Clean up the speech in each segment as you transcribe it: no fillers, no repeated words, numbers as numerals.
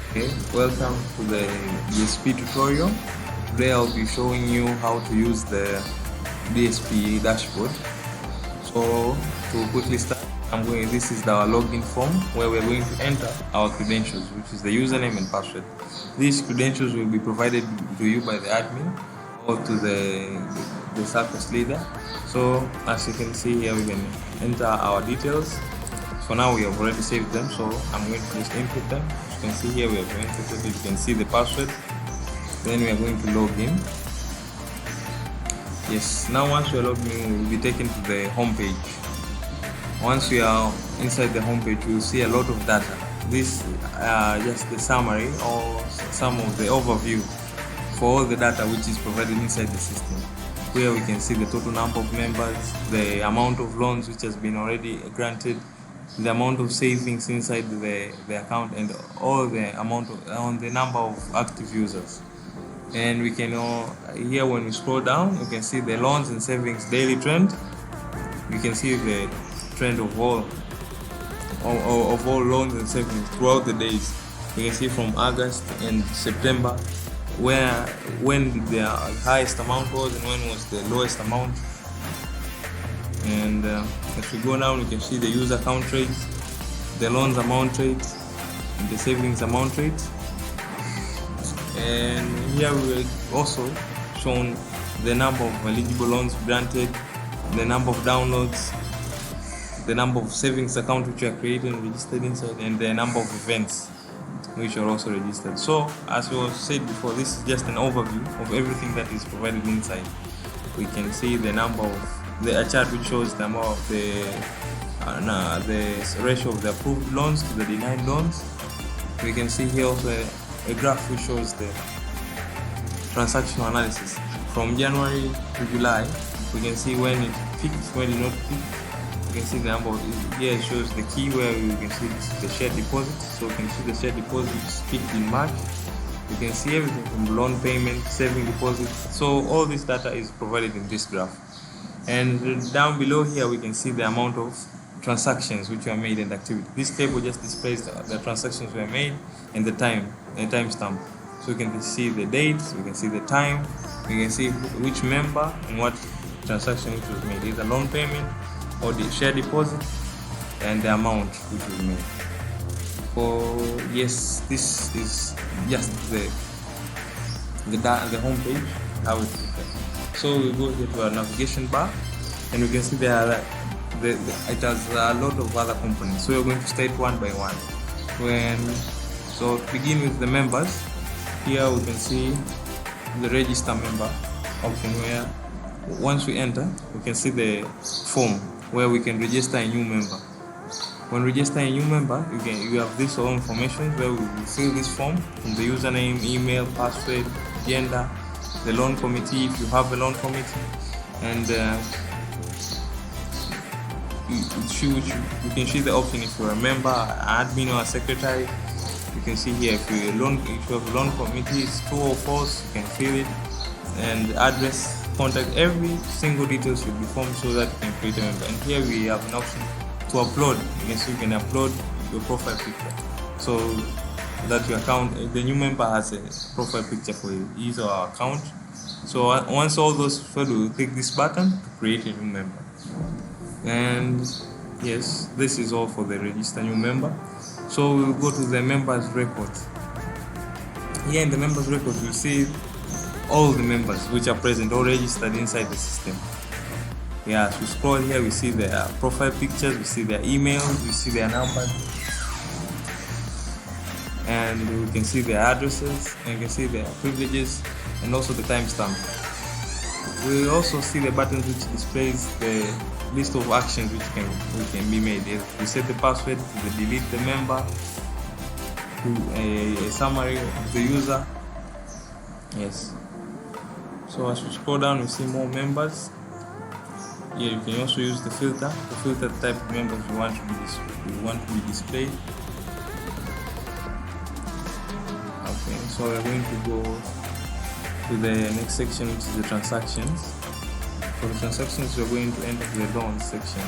Okay, welcome to the DSP tutorial. Today I'll be showing you how to use the DSP dashboard. So to quickly start, this is our login form where we're going to enter our credentials, which is the username and password. These credentials will be provided to you by the admin or to the SACCOS leader. So as you can see here, we can enter our details. For now, we have already saved them, so I'm going to just input them. As you can see here, we have entered it. You can see the password. Then we are going to log in. Yes, now once we are logged in, we will be taken to the home page. Once we are inside the home page, you will see a lot of data. This just the summary or some of the overview for all the data which is provided inside the system. Where we can see the total number of members, the amount of loans which has been already granted, the amount of savings inside the account, and all the amount of on the number of active users. And we can here when we scroll down, you can see the loans and savings daily trend. You can see the trend of all loans and savings throughout the days. You can see from August and September when the highest amount was and when was the lowest amount. And if we go down, you can see the user account rate, the loans amount rate, and the savings amount rate. And here we also shown the number of eligible loans granted, the number of downloads, the number of savings accounts which are created and registered inside, and the number of events which are also registered. So as was said before, this is just an overview of everything that is provided inside. We can see the number of a chart which shows the amount of the ratio of the approved loans to the denied loans. We can see here also a graph which shows the transactional analysis from January to July. We can see when it peaked, when it did not peak. You can see the number of, here it shows the key where you can see this is the share deposit. So you can see the share deposit peaked in March. You can see everything from loan payment, saving deposit. So all this data is provided in this graph. And down below here we can see the amount of transactions which were made and activity. This table just displays the transactions were made and the timestamp. So you can see the date, we can see the time, we can see which member and what transaction which was made, either loan payment or the share deposit, and the amount which was made. Yes, this is just the home page, how it is. So we go here to our navigation bar, and we can see it has a lot of other components. So we're going to state one by one. So to begin with the members, here we can see the register member option, where once we enter, we can see the form where we can register a new member. When registering a new member, you have this all information where we will fill this form from the username, email, password, gender, the loan committee if you have a loan committee, and you can see the option if you're a member, admin, or a secretary. You can see here if you have a loan committee, it's true or false, you can fill it, and address, contact, every single detail should be formed so that you can create a member. And here we have an option to upload. You can see you can upload your profile picture, so that your account, the new member has a profile picture for his or our account. So once all those fail, we will click this button to create a new member. And yes, this is all for the register new member. So we'll go to the members record. Here in the members record, you'll see all the members which are present or registered inside the system. Yeah, as we scroll here, we see their profile pictures, we see their emails, we see their numbers, and we can see their addresses, and you can see their privileges, and also the timestamp. We also see the buttons which displays the list of actions which can be made. We set the password, we delete the member, to a summary of the user. Yes. So as we scroll down, we see more members. Here you can also use the filter the type of members you want to be displayed. Okay, so we're going to go to the next section, which is the transactions. For the transactions, we're going to enter the loan section.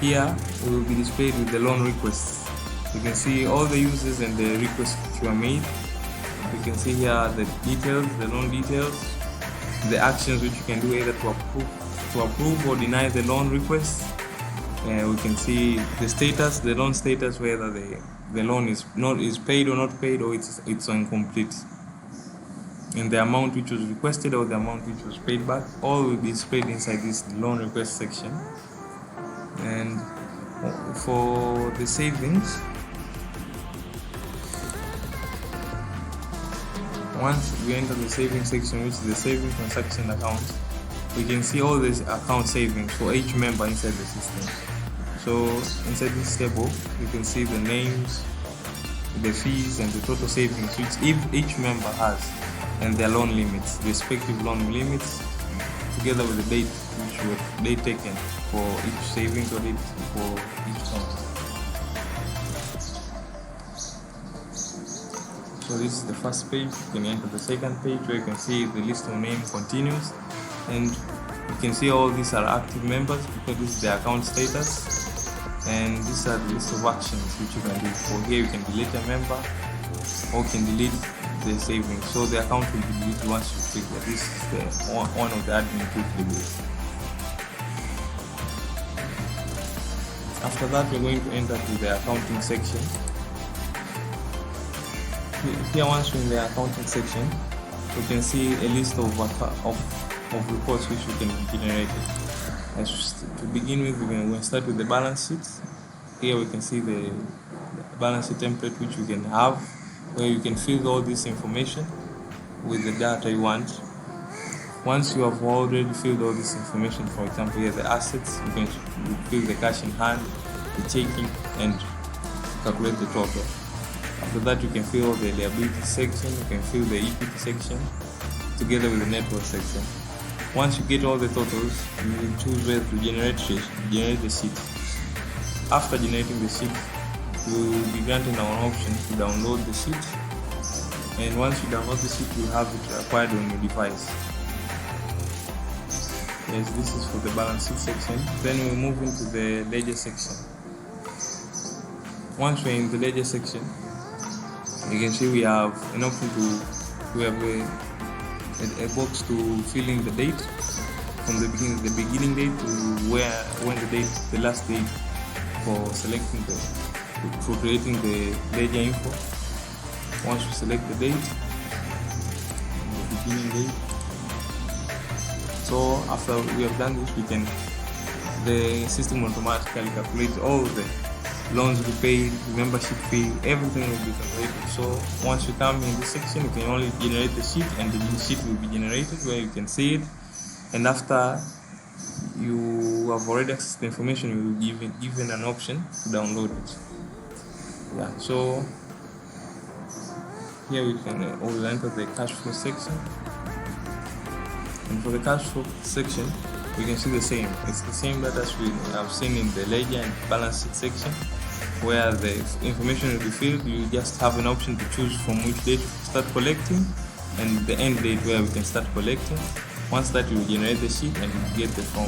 Here we will be displayed with the loan requests. You can see all the uses and the requests which were made. You can see here the details, the loan details, the actions which you can do either to approve or deny the loan request. We can see the status, the loan status, whether the loan is paid or not paid, or it's incomplete, and the amount which was requested or the amount which was paid back. All will be displayed inside this loan request section. And for the savings, once we enter the savings section, which is the savings transaction account, we can see all these account savings for each member inside the system. So inside this table, you can see the names, the fees, and the total savings which each member has, and their loan limits, respective loan limits, together with the date which were date taken for each savings or date for each account. So this is the first page. You can enter the second page where you can see the list of name continues, and you can see all these are active members because this is the account status, and these are the list of actions which you can do. For here you can delete a member or you can delete the savings. So the account will be deleted once you click that. This is the one of the admin quick release. After that, we're going to enter to the accounting section. Here, once we're in the accounting section, we can see a list of reports which we can generate. To begin with, we're going to start with the balance sheet. Here we can see the balance sheet template which we can have, where you can fill all this information with the data you want. Once you have already filled all this information, for example here the assets, you can fill the cash in hand, the checking, and calculate the total. After that, you can fill the liability section, you can fill the equity section together with the net worth section. Once you get all the totals, you will choose where to generate the sheet. After generating the sheet, you will be granted an option to download the sheet, and once you download the sheet, you have it acquired on your device. Yes, this is for the balance sheet section. Then we move into the ledger section. Once we're in the ledger section, you can see we have an option a box to fill in the date from the beginning date to the last date for selecting for creating the ledger info. Once we select the date, the beginning date. So after we have done this, the system automatically calculates all the loans repaid, membership fee, everything will be calculated. So once you come in this section, you can only generate the sheet, and the sheet will be generated where you can see it. And after you have already accessed the information, you will be given an option to download it. Yeah. So here we can always enter the cash flow section, and for the cash flow section, we can see the same. It's the same that as we have seen in the ledger and balance sheet section, where the information will be filled. You just have an option to choose from which date to start collecting and the end date where we can start collecting. Once that, you will generate the sheet and you get the full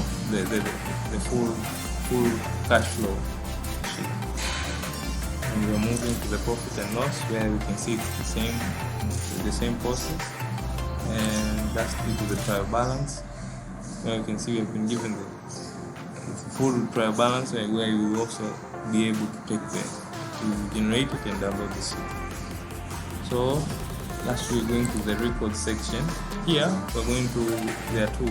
cash flow sheet. And we are moving to the profit and loss, where we can see it's the same process, and that's due to the trial balance. Where you can see we have been given the full trial balance, where you will also be able to generate it and download the sheet. So last we're going to the record section. Here there are two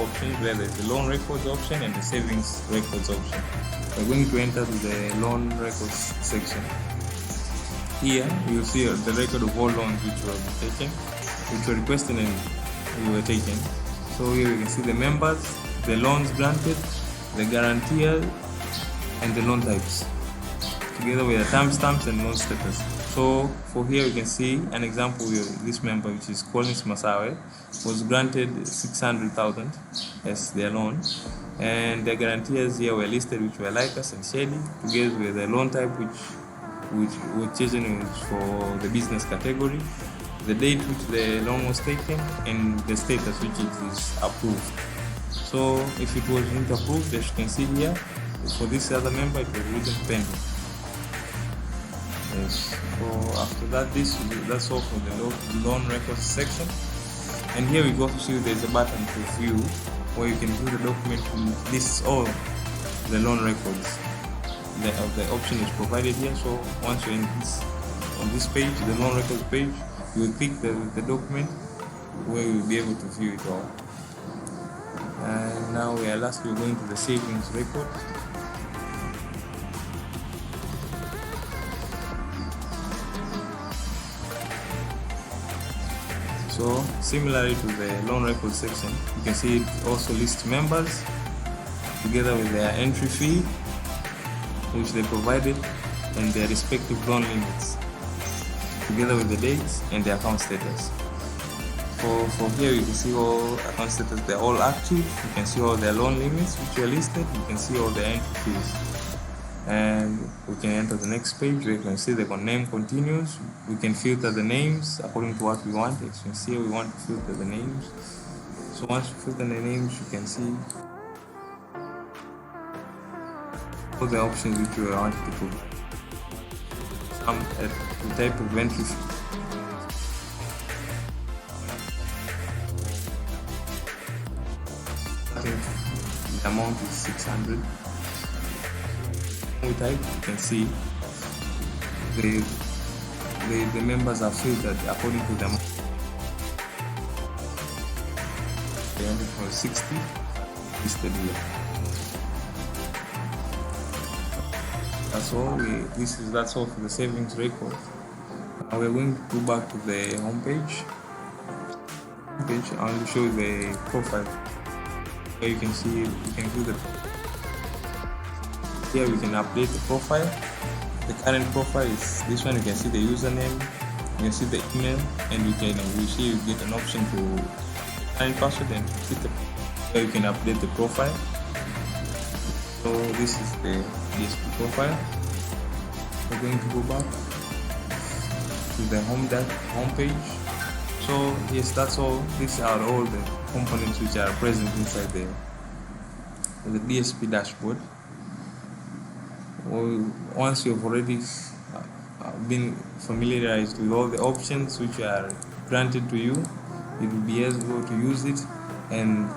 options, where there's the loan records option and the savings records option. We're going to enter the loan records section. Here you'll see the record of all loans which were taken, which were requested and were taken. So here we can see the members, the loans granted, the guarantor, and the loan types, together with the timestamps and loan status. So for here we can see an example of this member, which is Collins Masawe, was granted 600,000 as their loan, and the guarantors here were listed, which were Lycus and Shady, together with the loan type which were chosen for the business category, the date which the loan was taken, and the status which it is approved. So if it wasn't approved, as you can see here, for this other member it was written pending. Yes. So after that, that's all for the loan records section. And here we go to see there's a button to view, where you can view the document and lists all the loan records. The option is provided here. So once you're on this page, the loan records page, you will click the document where you will be able to view it all. And now lastly we're going to the savings record. So similarly to the loan record section, you can see it also lists members together with their entry fee, which they provided, and their respective loan limits, together with the dates and the account status. For here you can see all account status, they're all active. You can see all their loan limits which are listed. You can see all the entry fees. And we can enter the next page where you can see the name continues. We can filter the names according to what we want. As you can see, we want to filter the names. So once you filter the names, you can see all the options which you want to put. Some the type of entry fee. I think the amount is 600. We type, you can see the members are filtered according to them. For 60 listed here. That's all. That's all for the savings record. Now we're going to go back to the home page. I will show you the profile. Here you can see you can do the. Here we can update the profile. The current profile is this one. You can see the username, you can see the email, and you see you get an option to current password and hit the. Here you can update the profile. So this is the DSP profile. We're going to go back to the home page. So yes, that's all. These are all the components which are present inside the DSP dashboard. Once you've already been familiarized with all the options which are granted to you, you will be able to use it and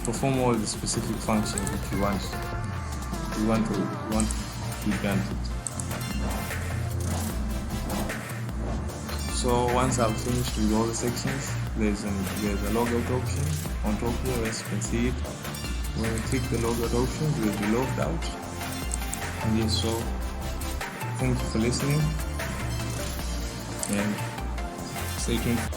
perform all the specific functions which you want to be granted. So once I've finished with all the sections, there's a logout option on top here, as you can see it. When we click the logout option, we will be logged out. And yes, so thank you for listening and stay tuned.